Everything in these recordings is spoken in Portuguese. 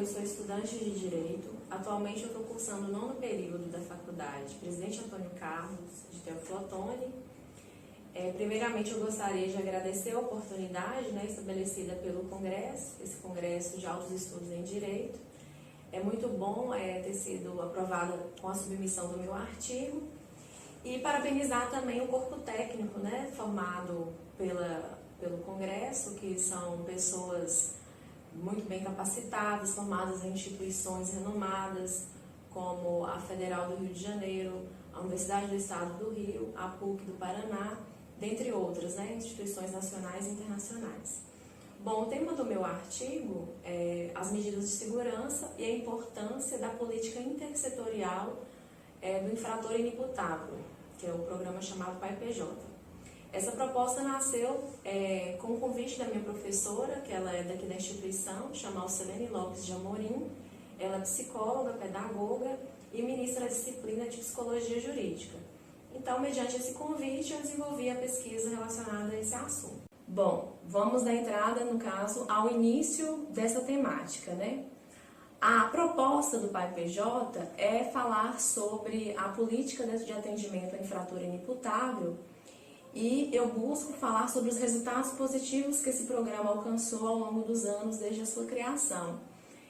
eu sou estudante de Direito. Atualmente eu estou cursando o 9º período da faculdade Presidente Antônio Carlos de Teófilo Otoni. Primeiramente eu gostaria de agradecer a oportunidade estabelecida pelo Congresso, esse Congresso de Altos Estudos em Direito. É muito bom ter sido aprovada com a submissão do meu artigo e parabenizar também o corpo técnico formado pelo Congresso, que são pessoas muito bem capacitadas, formadas em instituições renomadas, como a Federal do Rio de Janeiro, a Universidade do Estado do Rio, a PUC do Paraná, dentre outras instituições nacionais e internacionais. Bom, o tema do meu artigo é as medidas de segurança e a importância da política intersetorial do infrator inimputável, que é o programa chamado PAI-PJ. Essa proposta nasceu com o convite da minha professora, que ela é daqui da instituição, chama Alcelene Lopes de Amorim. Ela é psicóloga, pedagoga e ministra da disciplina de Psicologia Jurídica. Então, mediante esse convite, eu desenvolvi a pesquisa relacionada a esse assunto. Bom, vamos dar entrada, no caso, ao início dessa temática, A proposta do PAI-PJ é falar sobre a política de atendimento ao infrator inimputável e eu busco falar sobre os resultados positivos que esse programa alcançou ao longo dos anos desde a sua criação,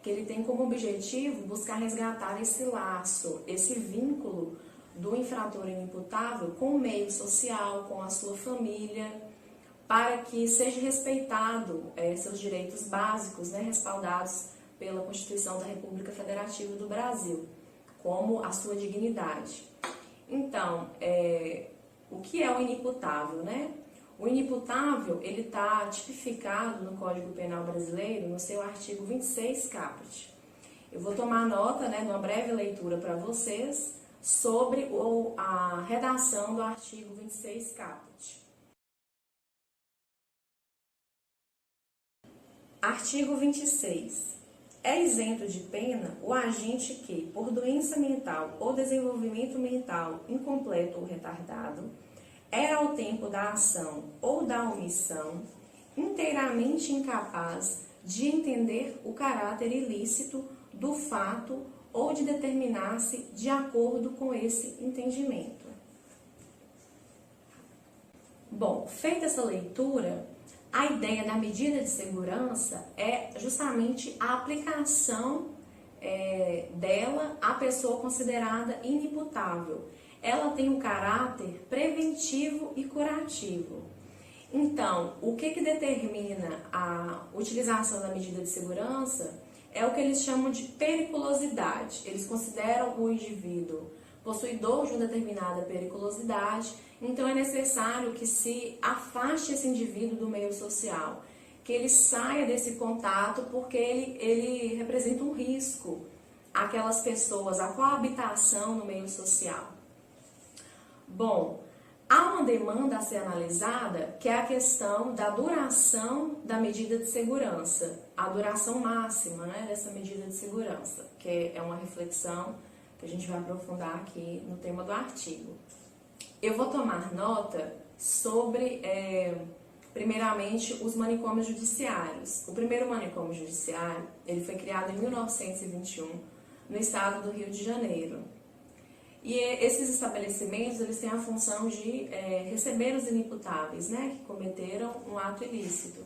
que ele tem como objetivo buscar resgatar esse laço, esse vínculo do infrator inimputável com o meio social, com a sua família, para que seja respeitado seus direitos básicos, respaldados pela Constituição da República Federativa do Brasil, como a sua dignidade. Então, o que é o inimputável, O inimputável, ele está tipificado no Código Penal Brasileiro, no seu artigo 26 caput. Eu vou tomar nota, de uma breve leitura para vocês sobre a redação do artigo 26 caput. Artigo 26. É isento de pena o agente que, por doença mental ou desenvolvimento mental incompleto ou retardado, era ao tempo da ação ou da omissão inteiramente incapaz de entender o caráter ilícito do fato ou de determinar-se de acordo com esse entendimento. Bom, feita essa leitura, a ideia da medida de segurança é justamente a aplicação dela à pessoa considerada inimputável. Ela tem um caráter preventivo e curativo. Então, o que determina a utilização da medida de segurança é o que eles chamam de periculosidade. Eles consideram o indivíduo possuidor de uma determinada periculosidade, então é necessário que se afaste esse indivíduo do meio social, que ele saia desse contato porque ele representa um risco àquelas pessoas, à coabitação no meio social. Bom, há uma demanda a ser analisada, que é a questão da duração da medida de segurança, a duração máxima dessa medida de segurança, que é uma reflexão que a gente vai aprofundar aqui no tema do artigo. Eu vou tomar nota sobre, primeiramente, os manicômios judiciários. O primeiro manicômio judiciário ele foi criado em 1921, no estado do Rio de Janeiro. E esses estabelecimentos eles têm a função de receber os inimputáveis, que cometeram um ato ilícito.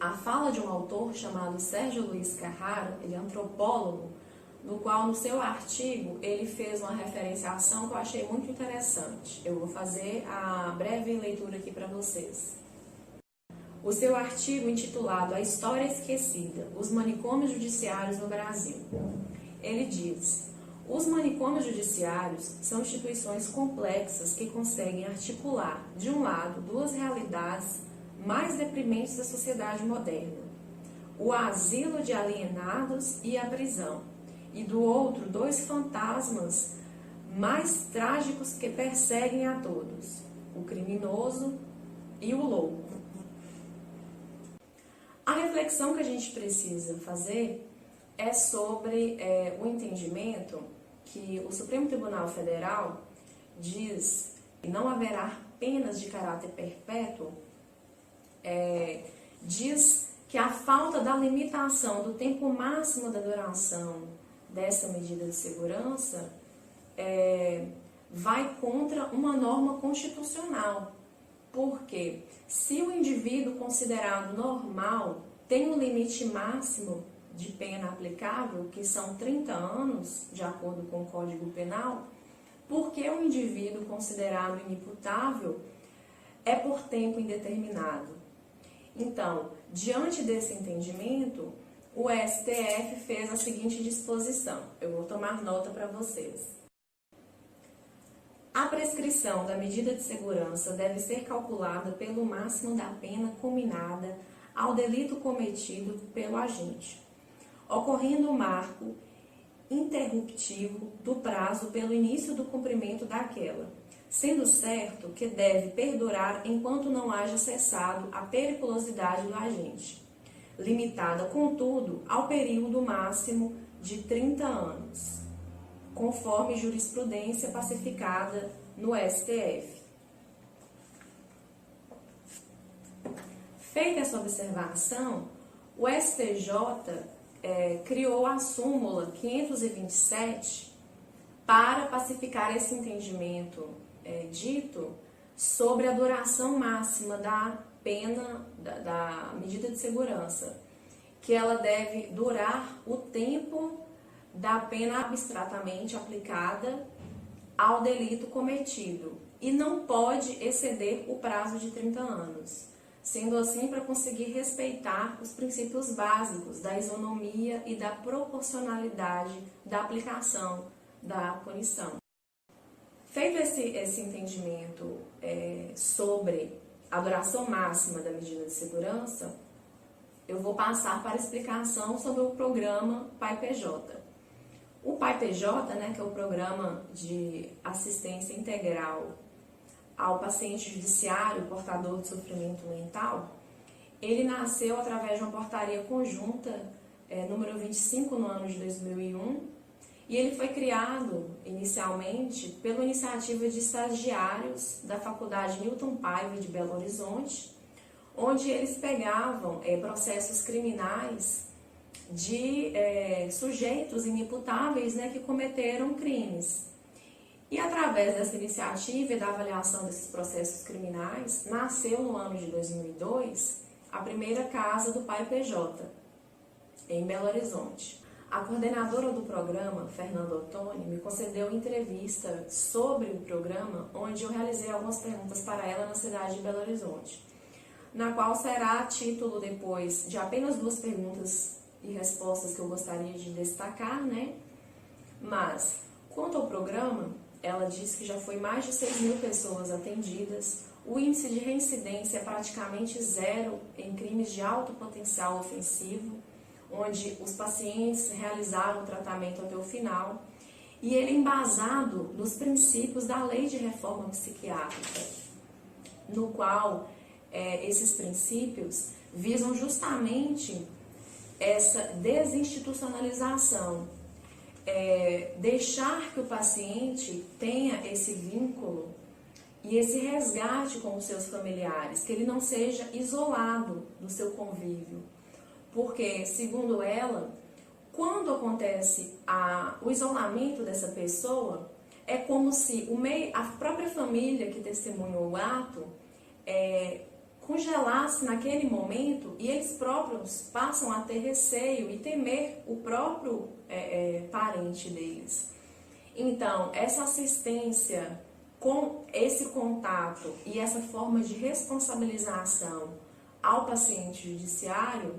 A fala de um autor chamado Sérgio Luiz Carraro, ele é antropólogo, no qual no seu artigo ele fez uma referenciação que eu achei muito interessante. Eu vou fazer a breve leitura aqui para vocês. O seu artigo intitulado A História Esquecida, os manicômios judiciários no Brasil. Ele diz: os manicômios judiciários são instituições complexas que conseguem articular, de um lado, duas realidades mais deprimentes da sociedade moderna: o asilo de alienados e a prisão, e do outro, dois fantasmas mais trágicos que perseguem a todos: o criminoso e o louco. A reflexão que a gente precisa fazer é sobre o entendimento que o Supremo Tribunal Federal diz que não haverá penas de caráter perpétuo, diz que a falta da limitação do tempo máximo da duração dessa medida de segurança vai contra uma norma constitucional. Porque se o indivíduo considerado normal tem um limite máximo de pena aplicável, que são 30 anos, de acordo com o Código Penal, porque o indivíduo considerado inimputável é por tempo indeterminado. Então, diante desse entendimento, o STF fez a seguinte disposição. Eu vou tomar nota para vocês. A prescrição da medida de segurança deve ser calculada pelo máximo da pena cominada ao delito cometido pelo agente, ocorrendo o marco interruptivo do prazo pelo início do cumprimento daquela, sendo certo que deve perdurar enquanto não haja cessado a periculosidade do agente, limitada, contudo, ao período máximo de 30 anos, conforme jurisprudência pacificada no STF. Feita essa observação, o STJ criou a súmula 527 para pacificar esse entendimento dito sobre a duração máxima da pena, da medida de segurança, que ela deve durar o tempo da pena abstratamente aplicada ao delito cometido e não pode exceder o prazo de 30 anos. Sendo assim, para conseguir respeitar os princípios básicos da isonomia e da proporcionalidade da aplicação da punição. Feito esse entendimento sobre a duração máxima da medida de segurança, eu vou passar para a explicação sobre o programa PAI-PJ. O PAI-PJ, que é o Programa de Assistência Integral ao Paciente Judiciário Portador de Sofrimento Mental, ele nasceu através de uma portaria conjunta, número 25, no ano de 2001, e ele foi criado inicialmente pela iniciativa de estagiários da Faculdade Newton Paiva de Belo Horizonte, onde eles pegavam processos criminais de sujeitos inimputáveis que cometeram crimes. E através dessa iniciativa e da avaliação desses processos criminais, nasceu no ano de 2002 a primeira casa do PAI-PJ, em Belo Horizonte. A coordenadora do programa, Fernanda Ottoni, me concedeu entrevista sobre o programa, onde eu realizei algumas perguntas para ela na cidade de Belo Horizonte, na qual será a título depois de apenas 2 perguntas e respostas que eu gostaria de destacar, Mas, quanto ao programa, ela disse que já foi mais de 6.000 pessoas atendidas, o índice de reincidência é praticamente zero em crimes de alto potencial ofensivo, onde os pacientes realizaram o tratamento até o final, e ele é embasado nos princípios da Lei de Reforma Psiquiátrica, no qual esses princípios visam justamente essa desinstitucionalização, deixar que o paciente tenha esse vínculo e esse resgate com os seus familiares, que ele não seja isolado do seu convívio. Porque, segundo ela, quando acontece o isolamento dessa pessoa, é como se a própria família que testemunhou o ato congelasse naquele momento e eles próprios passam a ter receio e temer o próprio parente deles. Então, essa assistência com esse contato e essa forma de responsabilização ao paciente judiciário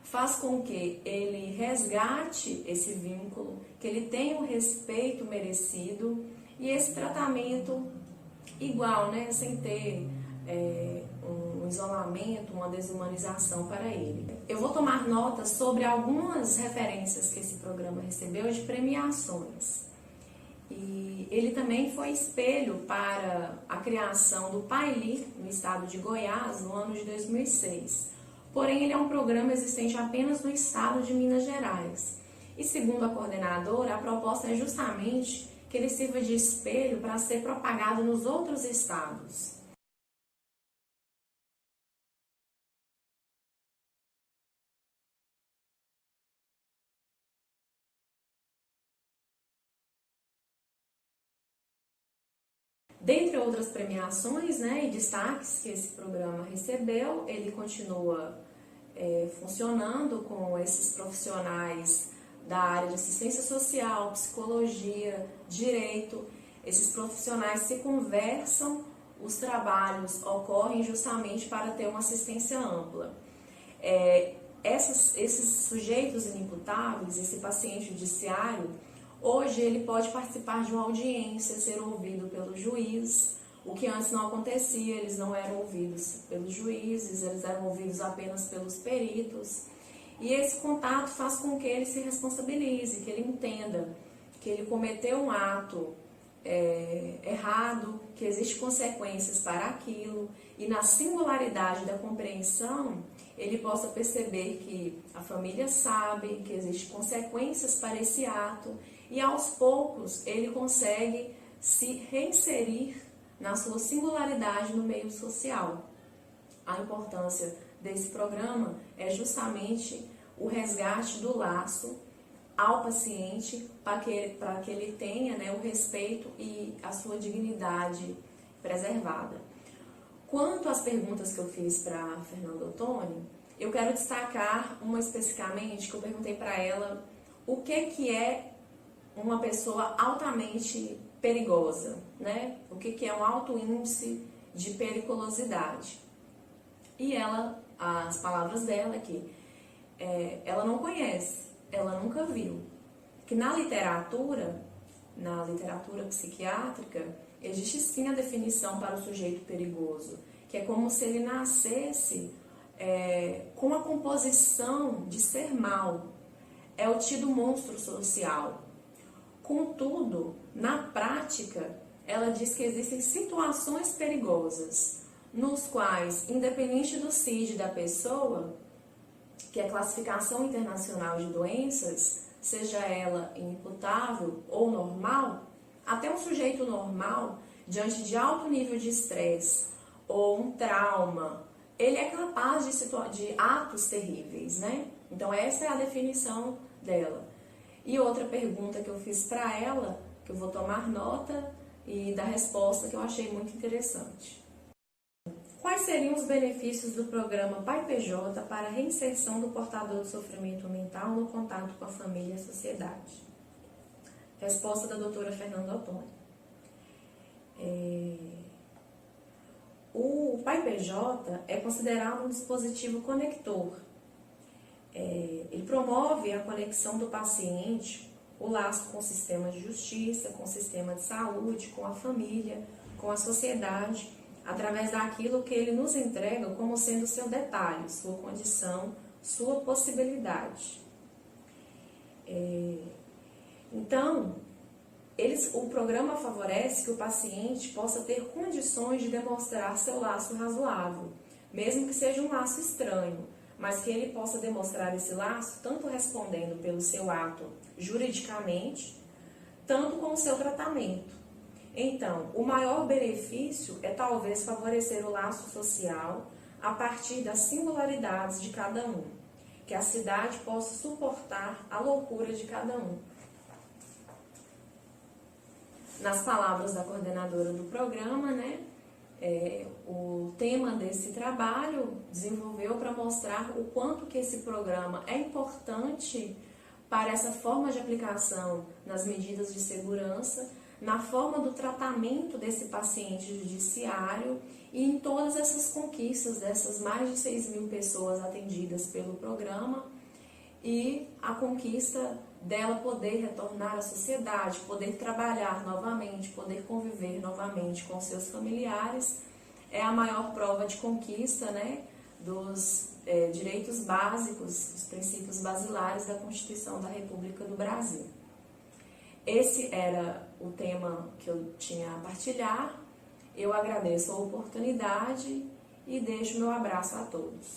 faz com que ele resgate esse vínculo, que ele tenha o respeito merecido e esse tratamento igual, sem ter um isolamento, uma desumanização para ele. Eu vou tomar nota sobre algumas referências que esse programa recebeu de premiações. E ele também foi espelho para a criação do PAILI no estado de Goiás no ano de 2006. Porém, ele é um programa existente apenas no estado de Minas Gerais. E segundo a coordenadora, a proposta é justamente que ele sirva de espelho para ser propagado nos outros estados. Dentre outras premiações, né, e destaques que esse programa recebeu, ele continua funcionando com esses profissionais da área de assistência social, psicologia, direito. Esses profissionais se conversam, os trabalhos ocorrem justamente para ter uma assistência ampla. Esses sujeitos inimputáveis, esse paciente judiciário, hoje ele pode participar de uma audiência, ser ouvido pelo juiz, o que antes não acontecia, eles não eram ouvidos pelos juízes, eles eram ouvidos apenas pelos peritos. E esse contato faz com que ele se responsabilize, que ele entenda que ele cometeu um ato errado, que existem consequências para aquilo, e na singularidade da compreensão, ele possa perceber que a família sabe que existem consequências para esse ato, e aos poucos ele consegue se reinserir na sua singularidade no meio social. A importância desse programa é justamente o resgate do laço ao paciente para que ele tenha, né, o respeito e a sua dignidade preservada. Quanto às perguntas que eu fiz para Fernanda Ottoni, eu quero destacar uma especificamente que eu perguntei para ela o que é uma pessoa altamente perigosa, né? O que é um alto índice de periculosidade. E ela, as palavras dela aqui, ela não conhece, ela nunca viu. Que na literatura psiquiátrica, existe sim a definição para o sujeito perigoso, que é como se ele nascesse com a composição de ser mal. É o tido monstro social. Contudo, na prática, ela diz que existem situações perigosas, nos quais, independente do CID da pessoa, que é a Classificação Internacional de Doenças, seja ela inimputável ou normal, até um sujeito normal, diante de alto nível de estresse ou um trauma, ele é capaz de atos terríveis, né? Então, essa é a definição dela. E outra pergunta que eu fiz para ela, que eu vou tomar nota e da resposta que eu achei muito interessante. Quais seriam os benefícios do programa Pai PJ para a reinserção do portador de sofrimento mental no contato com a família e a sociedade? Resposta da doutora Fernanda Ottoni. O Pai PJ é considerado um dispositivo conector. Ele promove a conexão do paciente, o laço com o sistema de justiça, com o sistema de saúde, com a família, com a sociedade, através daquilo que ele nos entrega como sendo seu detalhe, sua condição, sua possibilidade. Então, o programa favorece que o paciente possa ter condições de demonstrar seu laço razoável, mesmo que seja um laço estranho, mas que ele possa demonstrar esse laço tanto respondendo pelo seu ato juridicamente, tanto com o seu tratamento. Então, o maior benefício é talvez favorecer o laço social a partir das singularidades de cada um, que a cidade possa suportar a loucura de cada um. Nas palavras da coordenadora do programa, né, o tema desse trabalho desenvolveu para mostrar o quanto que esse programa é importante para essa forma de aplicação nas medidas de segurança, na forma do tratamento desse paciente judiciário e em todas essas conquistas dessas mais de 6.000 pessoas atendidas pelo programa e a conquista dela poder retornar à sociedade, poder trabalhar novamente, poder conviver novamente com seus familiares, é a maior prova de conquista, né, dos direitos básicos, os princípios basilares da Constituição da República do Brasil. Esse era o tema que eu tinha a partilhar. Eu agradeço a oportunidade e deixo meu abraço a todos.